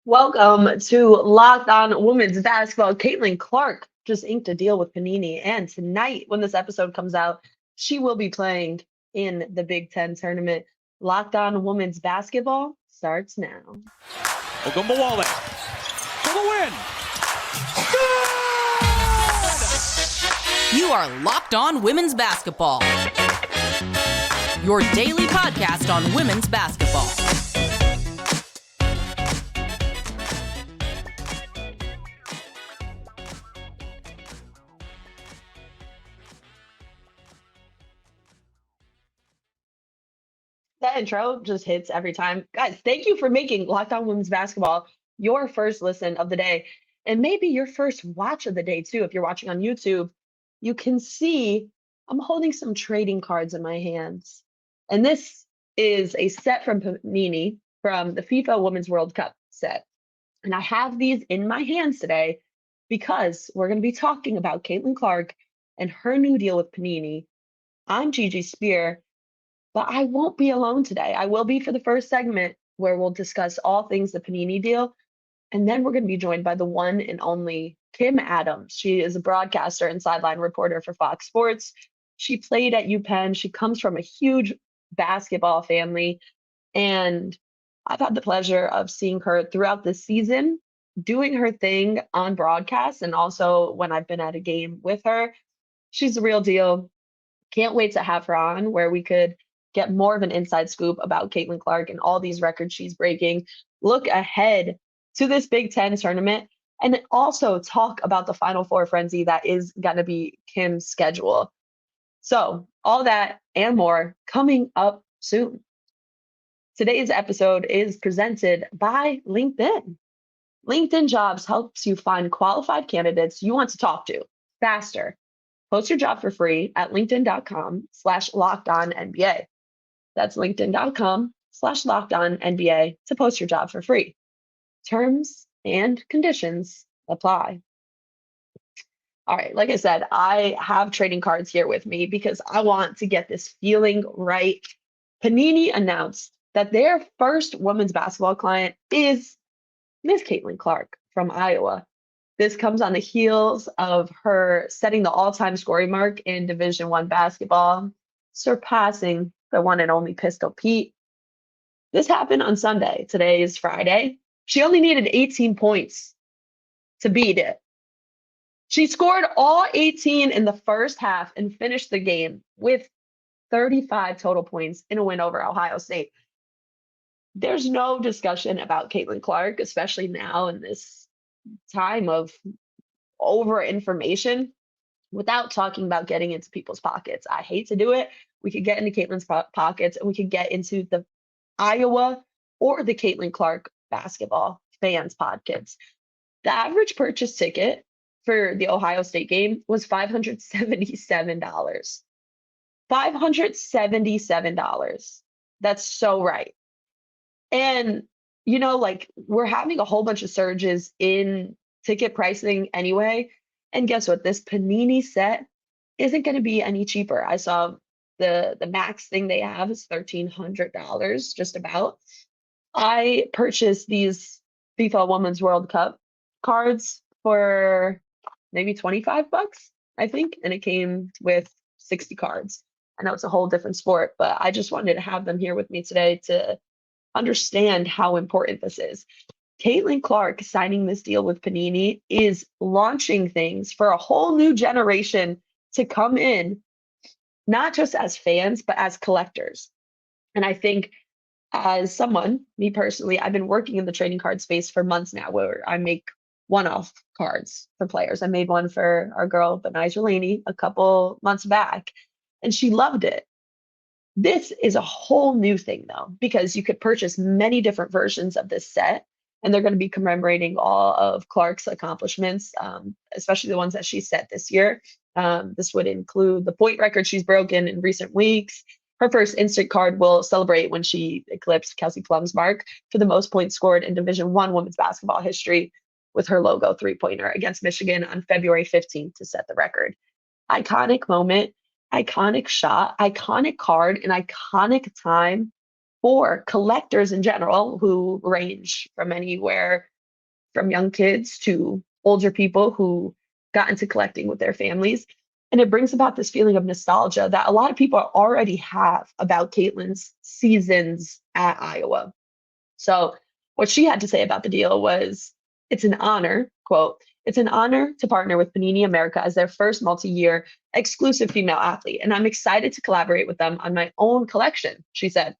Welcome to Locked On Women's Basketball. Caitlin Clark just inked a deal with Panini, and tonight, when this episode comes out, she will be playing in the Big Ten tournament. Locked On Women's Basketball starts now. Ogunbowale for the win. You are Locked On Women's Basketball, your daily podcast on women's basketball. That intro just hits every time. Guys, thank you for making Locked On Women's Basketball your first listen of the day, and maybe your first watch of the day, too. If you're watching on YouTube, you can see I'm holding some trading cards in my hands. And this is a set from Panini from the FIFA Women's World Cup set. And I have these in my hands today because we're going to be talking about Caitlin Clark and her new deal with Panini. I'm Gigi Speer, but I won't be alone today. I will be for the first segment where we'll discuss all things the Panini deal. And then we're going to be joined by the one and only Kim Adams. She is a broadcaster and sideline reporter for Fox Sports. She played at UPenn. She comes from a huge basketball family. And I've had the pleasure of seeing her throughout the season, doing her thing on broadcast, and also when I've been at a game with her. She's the real deal. Can't wait to have her on where we could get more of an inside scoop about Caitlin Clark and all these records she's breaking, look ahead to this Big Ten tournament, and also talk about the Final Four frenzy that is going to be Kim's schedule. So all that and more coming up soon. Today's episode is presented by LinkedIn. LinkedIn Jobs helps you find qualified candidates you want to talk to faster. Post your job for free at linkedin.com/lockedonnba. That's linkedin.com/lockedonnba to post your job for free. Terms and conditions apply. All right, like I said, I have trading cards here with me because I want to get this feeling right. Panini announced that their first women's basketball client is Miss Caitlin Clark from Iowa. This comes on the heels of her setting the all-time scoring mark in Division I basketball, surpassing the one and only Pistol Pete. This happened on Sunday. Today is Friday. She only needed 18 points to beat it. She scored all 18 in the first half and finished the game with 35 total points in a win over Ohio State. There's no discussion about Caitlin Clark, especially now in this time of over information, without talking about getting into people's pockets. I hate to do it. We could get into Caitlin's pockets and we could get into the Iowa or the Caitlin Clark basketball fans' pockets. The average purchase ticket for the Ohio State game was $577. $577. That's so right. And, we're having a whole bunch of surges in ticket pricing anyway. And guess what? This Panini set isn't going to be any cheaper. I saw the max thing they have is $1,300, just about. I purchased these FIFA Women's World Cup cards for maybe 25 bucks, I think. And it came with 60 cards. I know it's a whole different sport, but I just wanted to have them here with me today to understand how important this is. Caitlin Clark signing this deal with Panini is launching things for a whole new generation to come in, not just as fans, but as collectors. And I think as someone, me personally, I've been working in the trading card space for months now where I make one-off cards for players. I made one for our girl, Benaiah Laney, a couple months back, and she loved it. This is a whole new thing, though, because you could purchase many different versions of this set, and they're going to be commemorating all of Clark's accomplishments, especially the ones that she set this year. This would include the point record she's broken in recent weeks. Her first instant card will celebrate when she eclipsed Kelsey Plum's mark for the most points scored in Division I women's basketball history with her logo three-pointer against Michigan on February 15th to set the record. Iconic moment. Iconic shot, iconic card, an iconic time for collectors in general who range from anywhere from young kids to older people who got into collecting with their families. And it brings about this feeling of nostalgia that a lot of people already have about Caitlin's seasons at Iowa. So what she had to say about the deal was, it's an honor, quote, it's an honor to partner with Panini America as their first multi-year exclusive female athlete, and I'm excited to collaborate with them on my own collection, she said.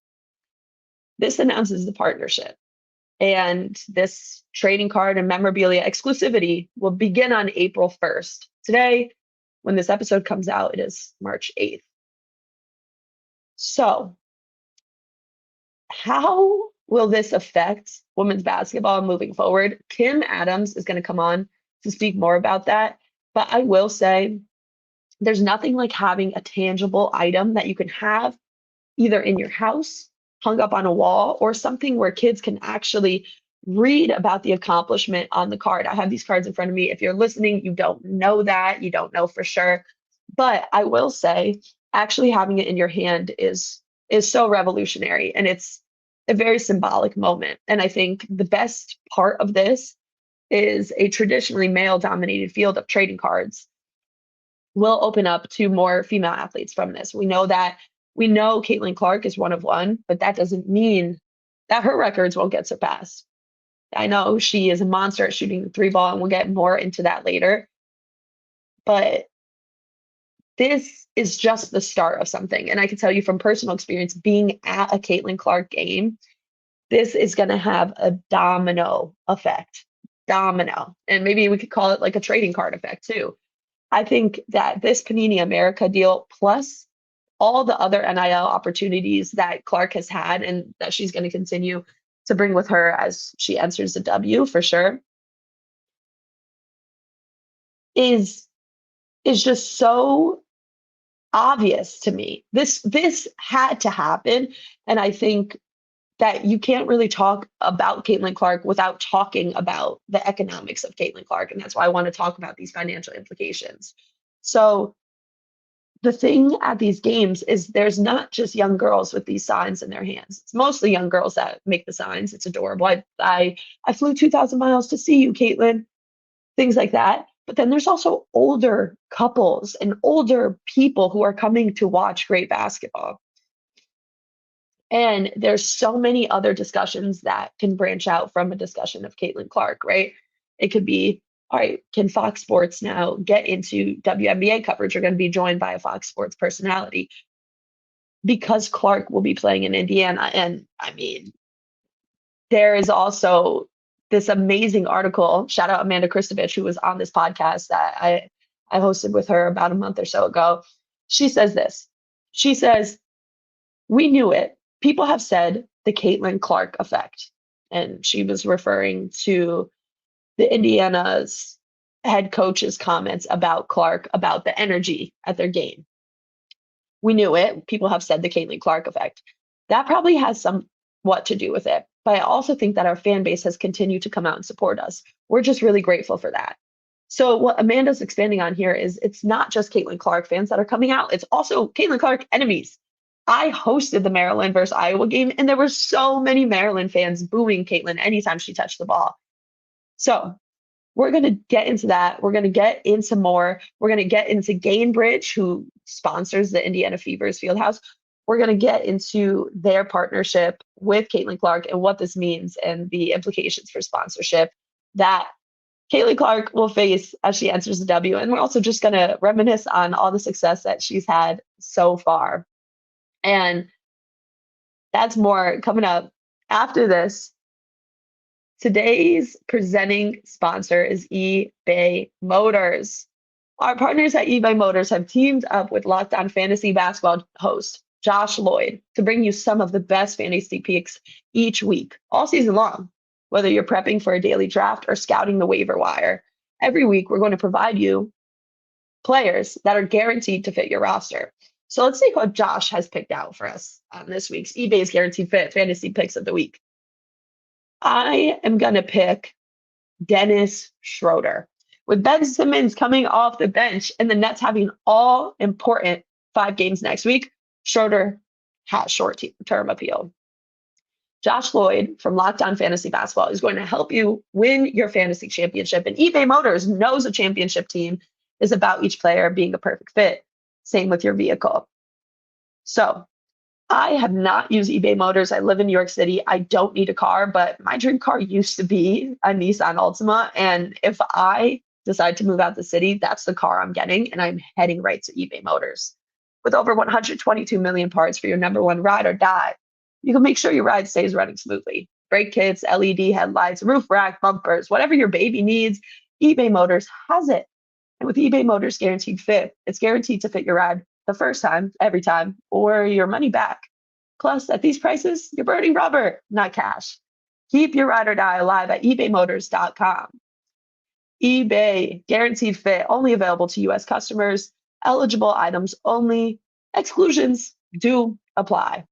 This announces the partnership, and this trading card and memorabilia exclusivity will begin on April 1st. Today, when this episode comes out, it is March 8th. So, how will this affect women's basketball moving forward? Kim Adams is going to come on to speak more about that. But I will say there's nothing like having a tangible item that you can have either in your house, hung up on a wall, or something where kids can actually read about the accomplishment on the card. I have these cards in front of me. If you're listening, you don't know that, you don't know for sure. But I will say, actually having it in your hand is so revolutionary, and it's a very symbolic moment. And I think the best part of this is a traditionally male-dominated field of trading cards will open up to more female athletes from this. We know Caitlin Clark is one of one, but that doesn't mean that her records won't get surpassed. I know she is a monster at shooting the three ball, and we'll get more into that later. But this is just the start of something. And I can tell you from personal experience, being at a Caitlin Clark game, this is going to have a domino effect. Domino. And maybe we could call it like a trading card effect too. I think that this Panini America deal, plus all the other NIL opportunities that Clark has had and that she's going to continue to bring with her as she enters the W for sure, is just so obvious to me. This had to happen. And I think that you can't really talk about Caitlin Clark without talking about the economics of Caitlin Clark. And that's why I want to talk about these financial implications. So the thing at these games is there's not just young girls with these signs in their hands. It's mostly young girls that make the signs. It's adorable. I flew 2,000 miles to see you, Caitlin. Things like that. But then there's also older couples and older people who are coming to watch great basketball. And there's so many other discussions that can branch out from a discussion of Caitlin Clark, right? It could be, all right, can Fox Sports now get into WNBA coverage? You're going to be joined by a Fox Sports personality because Clark will be playing in Indiana. And I mean, there is also this amazing article, shout out Amanda Kristovich, who was on this podcast that I hosted with her about a month or so ago. She says this. She says, we knew it. People have said the Caitlin Clark effect. And she was referring to the Indiana's head coach's comments about Clark, about the energy at their game. We knew it. People have said the Caitlin Clark effect. That probably has somewhat to do with it. But I also think that our fan base has continued to come out and support us. We're just really grateful for that. So what Amanda's expanding on here is it's not just Caitlin Clark fans that are coming out. It's also Caitlin Clark enemies. I hosted the Maryland versus Iowa game, and there were so many Maryland fans booing Caitlin anytime she touched the ball. So we're going to get into that. We're going to get into more. We're going to get into Gainbridge, who sponsors the Indiana Fever's Fieldhouse. We're going to get into their partnership with Caitlin Clark and what this means and the implications for sponsorship that Caitlin Clark will face as she enters the W. And we're also just going to reminisce on all the success that she's had so far. And that's more coming up after this. Today's presenting sponsor is eBay Motors. Our partners at eBay Motors have teamed up with Locked On Fantasy Basketball host Josh Lloyd to bring you some of the best fantasy picks each week, all season long. Whether you're prepping for a daily draft or scouting the waiver wire, every week we're going to provide you players that are guaranteed to fit your roster. So let's see what Josh has picked out for us on this week's eBay's Guaranteed Fit Fantasy Picks of the Week. I am going to pick Dennis Schroeder. With Ben Simmons coming off the bench and the Nets having all important 5 games next week, Schroeder has short-term appeal. Josh Lloyd from Locked On Fantasy Basketball is going to help you win your fantasy championship. And eBay Motors knows a championship team is about each player being a perfect fit. Same with your vehicle. So I have not used eBay Motors. I live in New York City. I don't need a car, but my dream car used to be a Nissan Altima. And if I decide to move out the city, that's the car I'm getting. And I'm heading right to eBay Motors. With over 122 million parts for your number one ride or die, you can make sure your ride stays running smoothly. Brake kits, LED headlights, roof rack, bumpers, whatever your baby needs, eBay Motors has it. And with eBay Motors Guaranteed Fit, it's guaranteed to fit your ride the first time, every time, or your money back. Plus, at these prices, you're burning rubber, not cash. Keep your ride or die alive at ebaymotors.com. eBay Guaranteed Fit, only available to U.S. customers. Eligible items only. Exclusions do apply.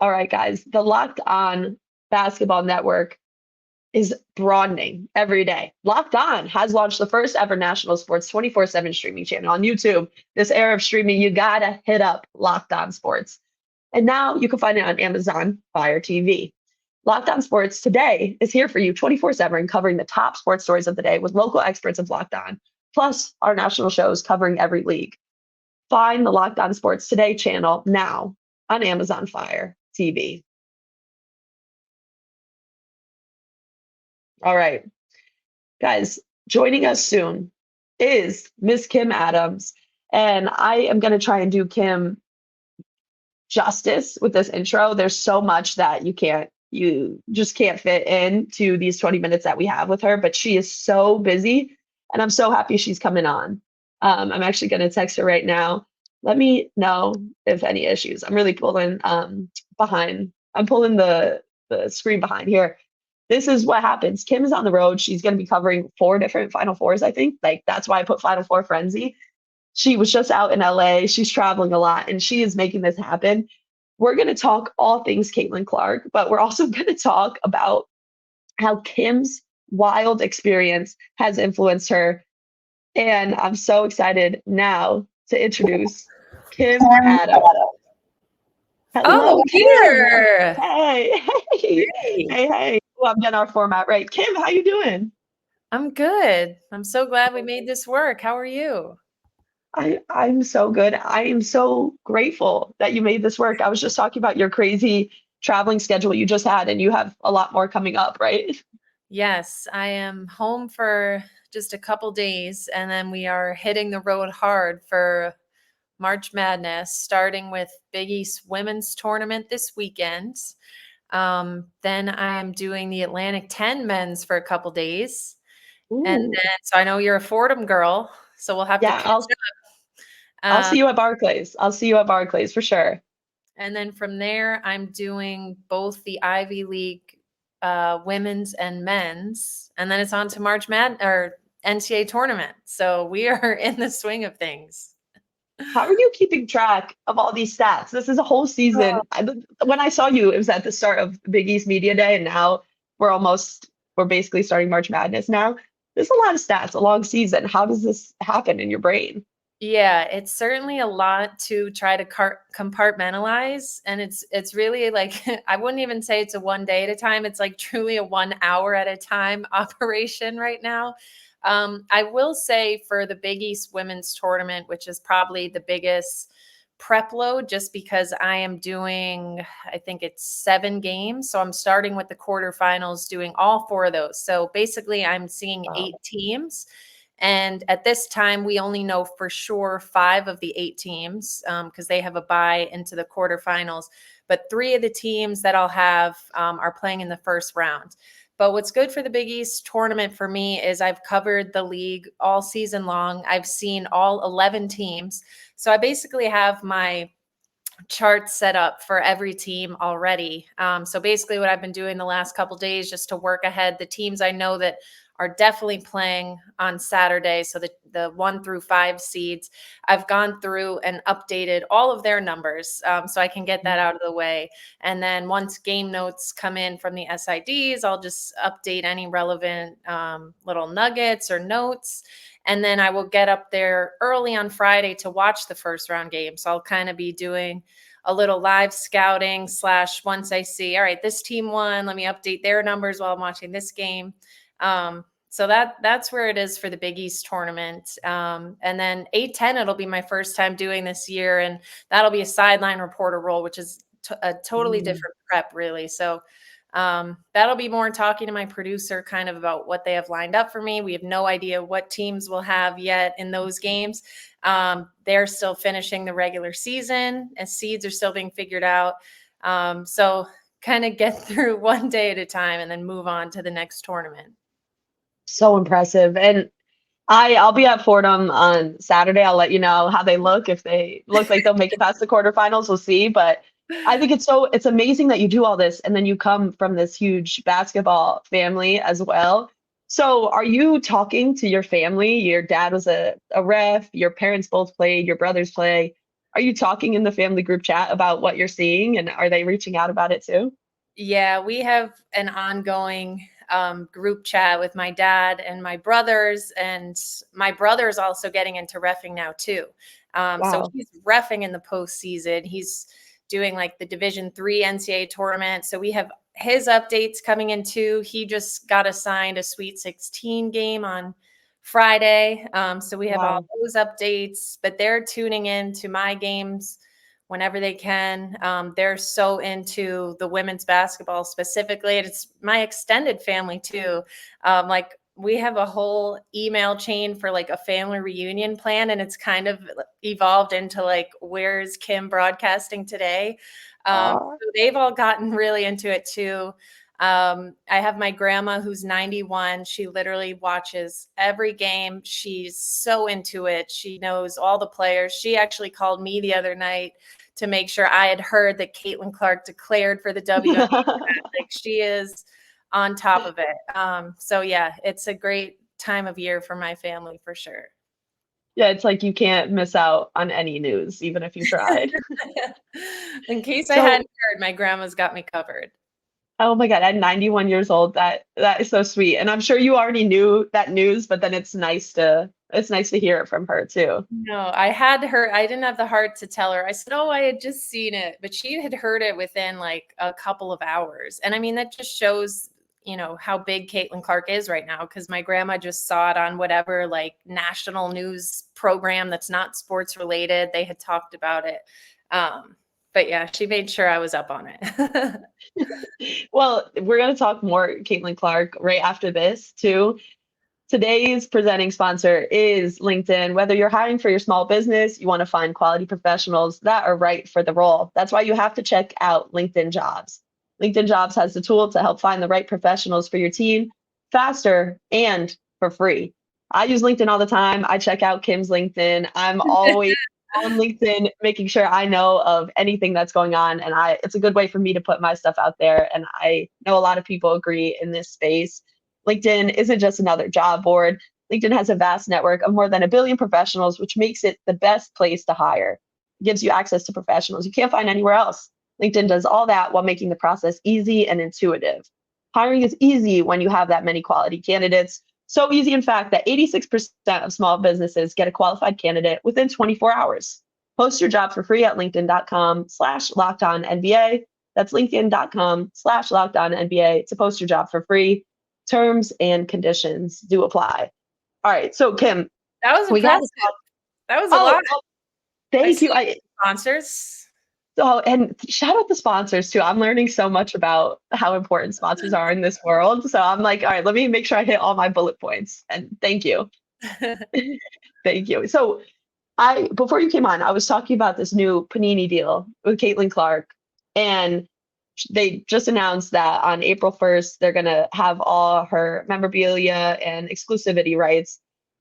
All right, guys, the Locked On Basketball Network is broadening every day. Locked On has launched the first ever national sports 24/7 streaming channel on YouTube. This era of streaming, you gotta hit up Locked On Sports. And now you can find it on Amazon Fire TV. Locked On Sports today is here for you 24/7, covering the top sports stories of the day with local experts of Locked On, plus our national shows covering every league. Find the Locked On Sports Today channel now on Amazon Fire TV. All right, guys, joining us soon is Miss Kim Adams. And I am going to try and do Kim justice with this intro. There's so much that you just can't fit into these 20 minutes that we have with her, but she is so busy and I'm so happy she's coming on. I'm actually going to text her right now. Let me know if any issues. I'm really pulling behind. I'm pulling the screen behind here. This is what happens. Kim is on the road. She's going to be covering 4 different Final Fours, I think. Like, that's why I put Final Four Frenzy. She was just out in LA. She's traveling a lot, and she is making this happen. We're going to talk all things Caitlin Clark, but we're also going to talk about how Kim's wild experience has influenced her. And I'm so excited now to introduce Kim Adams. Hello, Oh, Kim. here. Hey, hey, Hey. hey. Well, I'm getting our format right. Kim, how you doing? I'm good. I'm so glad we made this work. How are you? I'm so good. I am so grateful that you made this work. I was just talking about your crazy traveling schedule you just had, and you have a lot more coming up, right? Yes, I am home for just a couple days, and then we are hitting the road hard for March Madness, starting with Big East Women's Tournament this weekend. Then I'm doing the Atlantic 10 men's for a couple days. And Ooh. then, so I know you're a Fordham girl, so we'll have to Yeah, catch up. I'll see you at Barclays. I'll see you at Barclays for sure. And then from there, I'm doing both the Ivy League women's and men's. And then it's on to March Madness or NCAA tournament. So we are in the swing of things. How are you keeping track of all these stats? This is a whole season. When I saw you, it was at the start of Big East Media Day, and now we're basically starting March Madness now. There's a lot of stats, a long season. How does this happen in your brain? Yeah, it's certainly a lot to try to compartmentalize. And it's really like, I wouldn't even say it's a one day at a time. It's like truly a 1 hour at a time operation right now. I will say for the Big East Women's Tournament, which is probably the biggest prep load, just because I am doing, I think it's 7 games. So I'm starting with the quarterfinals, doing all 4 of those. So basically I'm seeing 8 teams. And at this time, we only know for sure 5 of the 8 teams because they have a bye into the quarterfinals. But 3 of the teams that I'll have are playing in the first round. But what's good for the Big East tournament for me is I've covered the league all season long. I've seen all 11 teams. So I basically have my chart set up for every team already. So basically what I've been doing the last couple days just to work ahead, the teams I know that are definitely playing on Saturday. So the 1 through 5 seeds, I've gone through and updated all of their numbers so I can get that out of the way. And then once game notes come in from the SIDs, I'll just update any relevant little nuggets or notes. And then I will get up there early on Friday to watch the first round game. So I'll kind of be doing a little live scouting / once I see, all right, this team won, let me update their numbers while I'm watching this game. So that's where it is for the Big East tournament. And then 8-10, it'll be my first time doing this year, and that'll be a sideline reporter role, which is a totally different prep, really. So that'll be more talking to my producer kind of about what they have lined up for me. We have no idea what teams we'll have yet in those games. They're still finishing the regular season, and seeds are still being figured out. So kind of get through one day at a time and then move on to the next tournament. So impressive. And I'll be at Fordham on Saturday. I'll let you know how they look. If they look like they'll make it past the quarterfinals, we'll see. But I think it's amazing that you do all this and then you come from this huge basketball family as well. So are you talking to your family? Your dad was a ref, your parents both played, your brothers play. Are you talking in the family group chat about what you're seeing, and are they reaching out about it too? Yeah, we have an ongoing group chat with my dad and my brothers, and my brother's also getting into reffing now too. So Wow. he's reffing in the postseason. He's doing like the Division III NCAA tournament. So we have his updates coming in too. He just got assigned a Sweet 16 game on Friday. So we have all Wow. those updates, but they're tuning in to my games whenever they can. They're so into the women's basketball specifically. And it's my extended family too. Like we have a whole email chain for like a family reunion plan, and it's kind of evolved into like, where's Kim broadcasting today? So they've all gotten really into it too. I have my grandma who's 91. She literally watches every game. She's so into it. She knows all the players. She actually called me the other night to make sure I had heard that Caitlin Clark declared for the WNBA. Like she is on top of it. So yeah, it's a great time of year for my family for sure. Yeah, it's like you can't miss out on any news, even if you tried. In case I So, hadn't heard, my grandma's got me covered. oh my God, at 91 years old, that is so sweet. And I'm sure you already knew that news, but then it's nice to hear it from her too. No, I had her. I didn't have the heart to tell her. I said, "Oh, I had just seen it," but she had heard it within like a couple of hours. And I mean, that just shows, how big Caitlin Clark is right now, because my grandma just saw it on whatever like national news program that's not sports related. They had talked about it. But yeah, she made sure I was up on it. Well, we're going to talk more Caitlin Clark right after this too. Today's presenting sponsor is LinkedIn. Whether you're hiring for your small business, you want to find quality professionals that are right for the role. That's why you have to check out LinkedIn Jobs. LinkedIn Jobs has the tool to help find the right professionals for your team faster and for free. I use LinkedIn all the time. I check out Kim's LinkedIn. I'm always on LinkedIn, making sure I know of anything that's going on. And it's a good way for me to put my stuff out there. And I know a lot of people agree in this space. LinkedIn isn't just another job board. LinkedIn has a vast network of more than 1 billion professionals, which makes it the best place to hire. It gives you access to professionals you can't find anywhere else. LinkedIn does all that while making the process easy and intuitive. Hiring is easy when you have that many quality candidates. So easy, in fact, that 86% of small businesses get a qualified candidate within 24 hours. Post your job for free at linkedin.com/lockedonnba. That's linkedin.com/lockedonnba to post your job for free. Terms and conditions do apply. All right. So Kim, That was we got to impressive. talk. That was a Oh, lot. thank you. Sponsors. And shout out the sponsors too. I'm learning so much about how important sponsors are in this world. So I'm like, all right, let me make sure I hit all my bullet points. And thank you. Thank you. So before you came on, I was talking about this new Panini deal with Caitlin Clark. And they just announced that on April 1st, they're going to have all her memorabilia and exclusivity rights.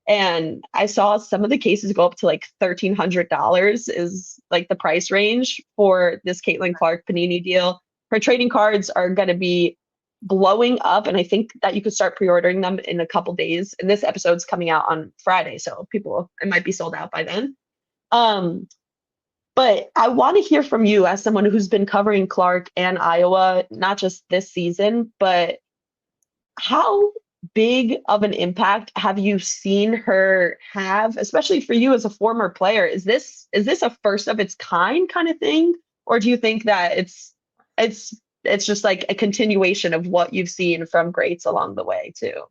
And I saw some of the cases go up to like $1,300 is like the price range for this Caitlin Clark Panini deal. Her trading cards are going to be blowing up. And I think that you could start pre-ordering them in a couple days. And this episode's coming out on Friday. So it might be sold out by then. But I want to hear from you as someone who's been covering Clark and Iowa, not just this season, but how big of an impact have you seen her have, especially for you as a former player? Is this a first of its kind of thing Or do you think that it's just like a continuation of what you've seen from greats along the way too?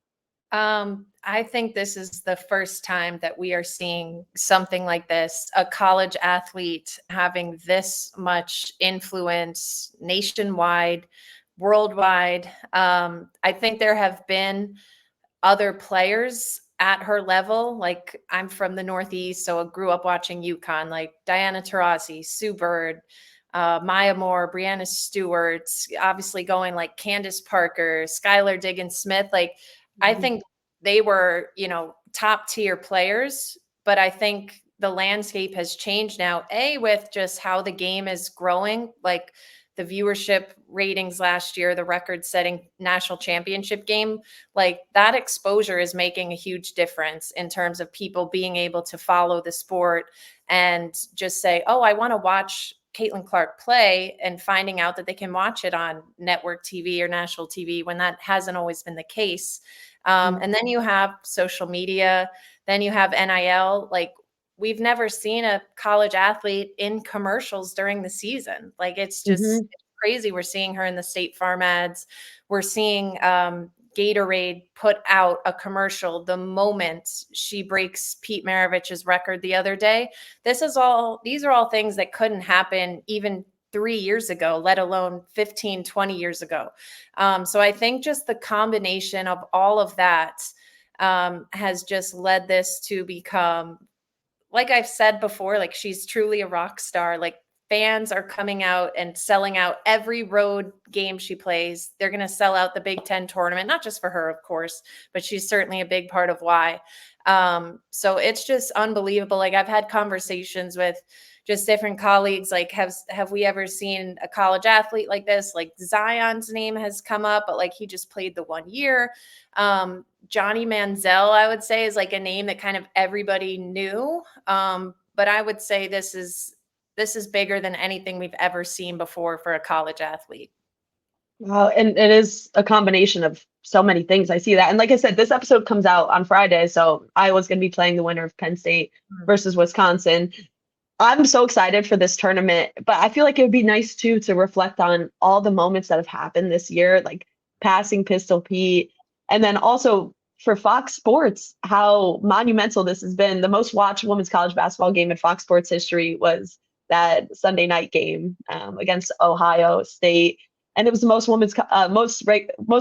I think this is the first time that we are seeing something like this, a college athlete having this much influence nationwide, worldwide. I think there have been other players at her level. Like, I'm from the Northeast, so I grew up watching UConn, like Diana Taurasi, Sue Bird, Maya Moore, Brianna Stewart, obviously going like Candace Parker, Skylar Diggins Smith. Like, I Mhm. think they were, top tier players, but I think the landscape has changed now, with just how the game is growing, like the viewership ratings last year, the record setting national championship game, like that exposure is making a huge difference in terms of people being able to follow the sport and just say, oh, I want to watch Caitlin Clark play, and finding out that they can watch it on network TV or national TV when that hasn't always been the case. Mhm. And then you have social media, then you have NIL. Like, we've never seen a college athlete in commercials during the season. Like, it's just Mhm. crazy. We're seeing her in the State Farm ads. We're seeing Gatorade put out a commercial the moment she breaks Pete Maravich's record the other day. These are all things that couldn't happen even 3 years ago, let alone 15, 20 years ago. So I think just the combination of all of that has just led this to become, like I've said before, like, she's truly a rock star. Like, fans are coming out and selling out every road game she plays. They're going to sell out the Big Ten tournament, not just for her, of course, but she's certainly a big part of why. So it's just unbelievable. Like, I've had conversations with just different colleagues. Like, have we ever seen a college athlete like this? Like, Zion's name has come up, but like, he just played the 1 year. Johnny Manziel, I would say, is like a name that kind of everybody knew. But I would say this is bigger than anything we've ever seen before for a college athlete. Wow, and it is a combination of so many things. I see that. And like I said, this episode comes out on Friday, so Iowa's going to be playing the winner of Penn State Mhm. versus Wisconsin. I'm so excited for this tournament, but I feel like it would be nice too to reflect on all the moments that have happened this year, like passing Pistol Pete, and then also for Fox Sports, how monumental this has been. The most watched women's college basketball game in Fox Sports history was that Sunday night game against Ohio State, and it was the most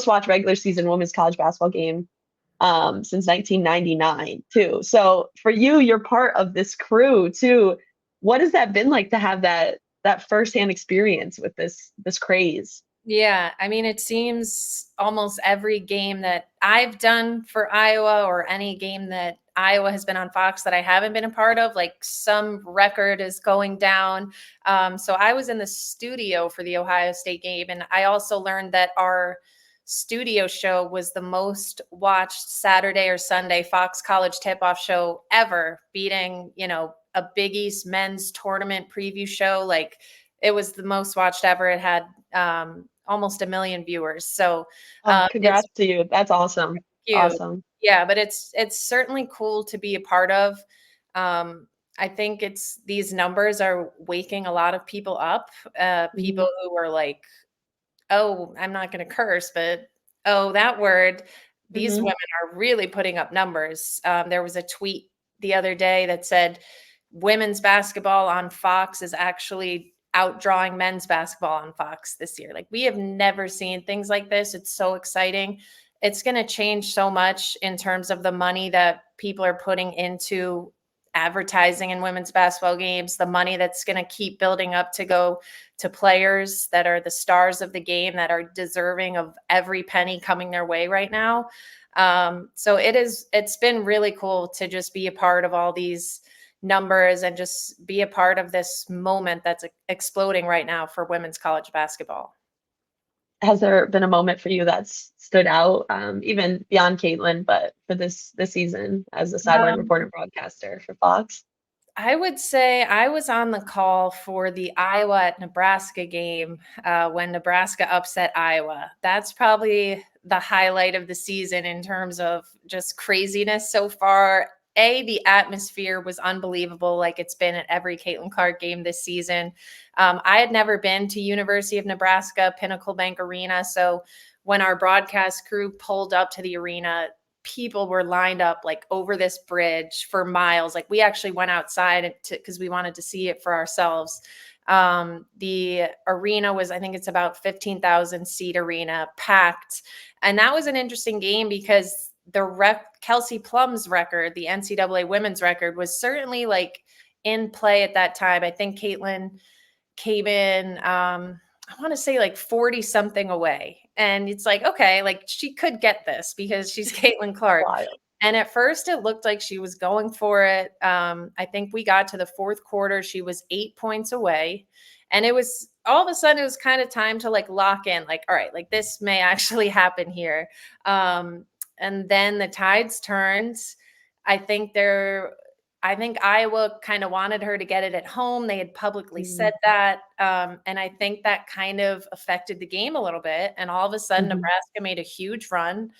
watched regular season women's college basketball game since 1999 too. So for you, you're part of this crew too. What has that been like to have that firsthand experience with this craze? Yeah, I mean, it seems almost every game that I've done for Iowa, or any game that Iowa has been on Fox that I haven't been a part of, like, some record is going down. So I was in the studio for the Ohio State game, and I also learned that our studio show was the most watched Saturday or Sunday Fox College tip-off show ever, beating, a Big East men's tournament preview show. Like, it was the most watched ever. It had almost 1 million viewers. So Oh, it's congrats to you. That's awesome. cute. Awesome. Yeah, but it's certainly cool to be a part of. Um, I think these numbers are waking a lot of people up. People Mhm. who are like, oh, I'm not going to curse, but oh, that word. These Mhm. women are really putting up numbers. There was a tweet the other day that said women's basketball on Fox is actually outdrawing men's basketball on Fox this year. Like, we have never seen things like this. It's so exciting. It's going to change so much in terms of the money that people are putting into advertising in women's basketball games, the money that's going to keep building up to go to players that are the stars of the game, that are deserving of every penny coming their way right now. So it's been really cool to just be a part of all these numbers and just be a part of this moment that's exploding right now for women's college basketball. Has there been a moment for you that's stood out, even beyond Caitlin, but for this season as a sideline Um, reporter broadcaster for Fox? I would say I was on the call for the Iowa at Nebraska game when Nebraska upset Iowa. That's probably the highlight of the season in terms of just craziness so far. the atmosphere was unbelievable, like it's been at every Caitlin Clark game this season. I had never been to University of Nebraska, Pinnacle Bank Arena. So when our broadcast crew pulled up to the arena, people were lined up like over this bridge for miles. Like we actually went outside because we wanted to see it for ourselves. The arena was, I think it's about 15,000 seat arena, packed. And that was an interesting game because Kelsey Plum's record, the NCAA women's record, was certainly like in play at that time. I think Caitlin came in, I want to say like 40 something away. And it's like, okay, like she could get this because she's Caitlin Clark. Wild. And at first it looked like she was going for it. I think we got to the fourth quarter. She was 8 points away. And it was all of a sudden, it was kind of time to like lock in, like, all right, like this may actually happen here. And then the tides turned. I think Iowa kind of wanted her to get it at home. They had publicly said that. And I think that kind of affected the game a little bit. And all of a sudden, Nebraska made a huge run.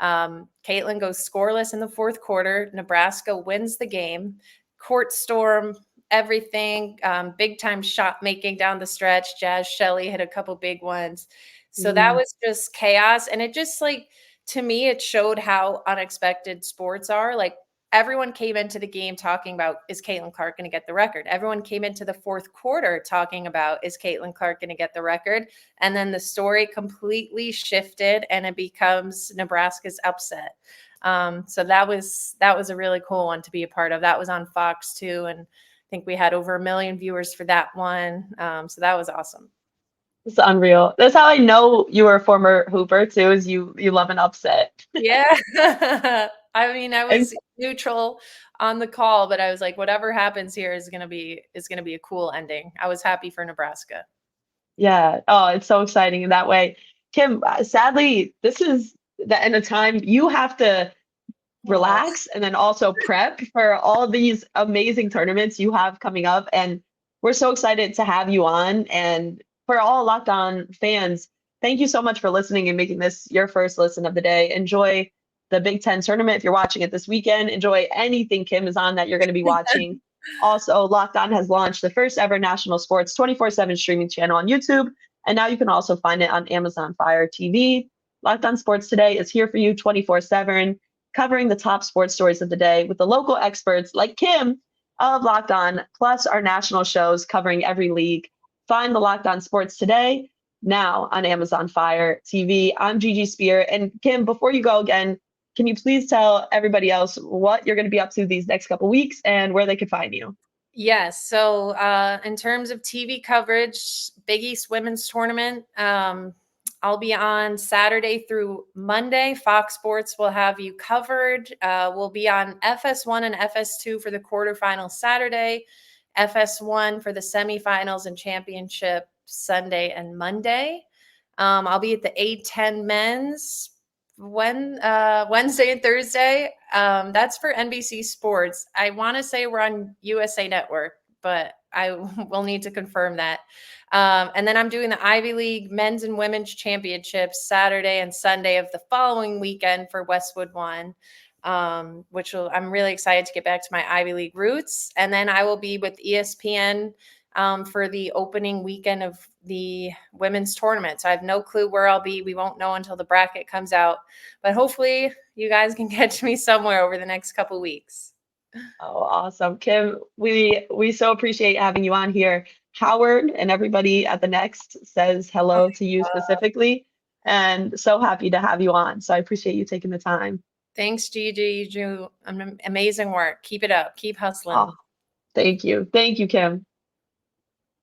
Caitlin goes scoreless in the fourth quarter. Nebraska wins the game. Court storm, everything. Big time shot making down the stretch. Jazz Shelley hit a couple big ones. So that was just chaos. And it just like, to me, it showed how unexpected sports are. Like, everyone came into the game talking about, is Caitlin Clark going to get the record? Everyone came into the fourth quarter talking about, is Caitlin Clark going to get the record? And then the story completely shifted and it becomes Nebraska's upset. So that was a really cool one to be a part of. That was on Fox too. And I think we had over 1 million viewers for that one. So that was awesome. It's unreal. That's how I know you were a former Hooper too, is you love an upset. Yeah. I mean, I was neutral on the call, but I was like, whatever happens here is going to be a cool ending. I was happy for Nebraska. Yeah. Oh, it's so exciting in that way. Kim, sadly, this is the end of time. You have to relax and then also prep for all these amazing tournaments you have coming up. And we're so excited to have you on. And for all Locked On fans, thank you so much for listening and making this your first listen of the day. Enjoy the Big Ten tournament if you're watching it this weekend. Enjoy anything Kim is on that you're going to be watching. Also, Locked On has launched the first ever national sports 24/7 streaming channel on YouTube. And now you can also find it on Amazon Fire TV. Locked On Sports Today is here for you 24/7, covering the top sports stories of the day with the local experts like Kim of Locked On, plus our national shows covering every league. Find the Locked On Sports Today now on Amazon Fire TV. I'm Gigi Speer. And Kim, before you go again, can you please tell everybody else what you're going to be up to these next couple weeks and where they can find you? Yes. So in terms of TV coverage, Big East Women's Tournament, I'll be on Saturday through Monday. Fox Sports will have you covered. We'll be on FS1 and FS2 for the quarterfinals Saturday, FS1 for the semifinals and championship Sunday and Monday. I'll be at the A10 men's Wednesday and Thursday. That's for NBC Sports. I want to say we're on USA Network, but I will need to confirm that. And then I'm doing the Ivy League men's and women's championships Saturday and Sunday of the following weekend for Westwood One, I'm really excited to get back to my Ivy League roots. And then I will be with ESPN for the opening weekend of the women's tournament. So I have no clue where I'll be. We won't know until the bracket comes out, but hopefully you guys can catch me somewhere over the next couple weeks. Oh, awesome. Kim, we so appreciate having you on here. Howard and everybody at the Next says hello to you specifically, and so happy to have you on. So I appreciate you taking the time. Thanks, Gigi. You do amazing work. Keep it up. Keep hustling. Oh, thank you. Thank you, Kim.